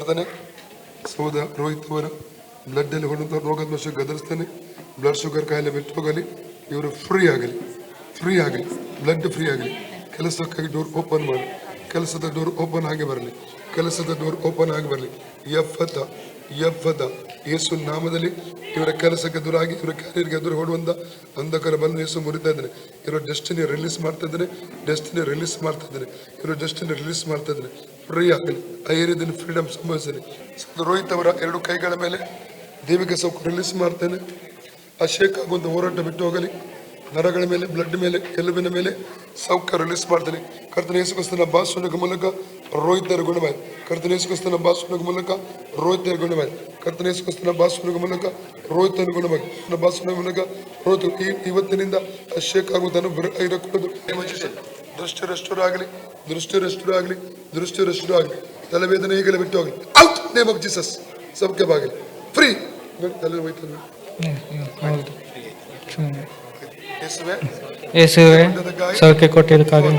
ಕರ್ತನೆ ಸಹೋದರ ರೋಹಿತ್ ಅವರ ಬ್ಲಡ್ ಅಲ್ಲಿ ಹೊಂದುವಂಥ ರೋಗದ ವಶ ಗದರಿಸ್ತೇನೆ. ಬ್ಲಡ್ ಶುಗರ್ ಕಾಯಿಲೆ ಬಿಟ್ಟು ಹೋಗಲಿ, ಇವರು ಫ್ರೀ ಆಗಲಿ, ಬ್ಲಡ್ ಫ್ರೀ ಆಗಲಿ. ಕೆಲಸಕ್ಕಾಗಿ ಡೋರ್ ಓಪನ್ ಮಾಡಿ, ಕೆಲಸದ ಡೋರ್ ಓಪನ್ ಆಗಿ ಬರಲಿ, ಕೆಲಸದ ಡೋರ್ ಓಪನ್ ಆಗಿ ಬರಲಿ. ಯಫದ ಯೇಸು ನಾಮದಲ್ಲಿ ಇವರ ಕೆಲಸಕ್ಕೆ ಎದುರಾಗಿ, ಇವರ ಕ್ಯಾರಿಯರ್ಗೆ ಎದುರು ಹೊಡುವಂತ ಅಂಧಕಾರ ಬಂದು ಯೇಸು ಮುರಿತಾ ಇದ್ದಾನೆ. ಇವರ ಡೆಸ್ಟಿನಿ ರಿಲೀಸ್ ಮಾಡ್ತಾ ಇದ್ದಾನೆ, ಇವರ ಡೆಸ್ಟಿನಿ ರಿಲೀಸ್ ಮಾಡ್ತಾ ಇದ್ದಾನೆ. ಫ್ರೀ ಆಗಲಿ, ಐರಿಯದಿನ ಫ್ರೀಡಮ್ ಸಂಭವಿಸಲಿ. ರೋಹಿತ್ ಅವರ 2 ಕೈಗಳ ಮೇಲೆ ದೇವಿಗೆ ಸೌಖ್ಯ ರಿಲೀಸ್ ಮಾಡ್ತೇನೆ. ಅಶೇಕ್ ಆಗುವಂಥ ಹೋರಾಟ ಬಿಟ್ಟು ಹೋಗಲಿ. ನರಗಳ ಮೇಲೆ, ಬ್ಲಡ್ ಮೇಲೆ, ಎಲುಬಿನ ಮೇಲೆ ಸೌಖ್ಯ ರಿಲೀಸ್ ಮಾಡ್ತೇನೆ. ಕರ್ತನ ಯೇಸು ಕ್ರಿಸ್ತನ ಬಾಸುವಿನ ಮೂಲಕ ರೋಹಿತರ ಗುಣವಾಯಿತು. ಕರ್ತನ ಯೇಸು ಕ್ರಿಸ್ತನ ಬಾಸುವಿನ ಮೂಲಕ ರೋಹಿತರ ಗುಣವಾಯಿತು. ಕರ್ತನ ಯೇಸು ಕ್ರಿಸ್ತನ ಬಾಸುವಿನ ಮೂಲಕ ರೋಹಿತರ ಗುಣವಾಗಿ ಬಾಸುವಿನ ಮೂಲಕ ರೋಹಿತ ಇವತ್ತಿನಿಂದ ಅಶೇಕ್ ಆಗುವುದನ್ನು ಕೊಡೋದು. ದೃಷ್ಟಿ ರೆಸ್ಟೋರ್ ಆಗಲಿ, ತಲೆವೇದನೆ ಈಗಲೇ ಬಿಟ್ಟು ಹೋಗಲಿ. Out name of Jesus. ಸೌಖ್ಯವಾಗಲಿ, ಫ್ರೀ. ತಲೆ ಹೋಯ್ತು. ಯೇಸುವೆ ಸೌಖ್ಯ ಕೊಟ್ಟಿದ್ದಕ್ಕಾಗಿ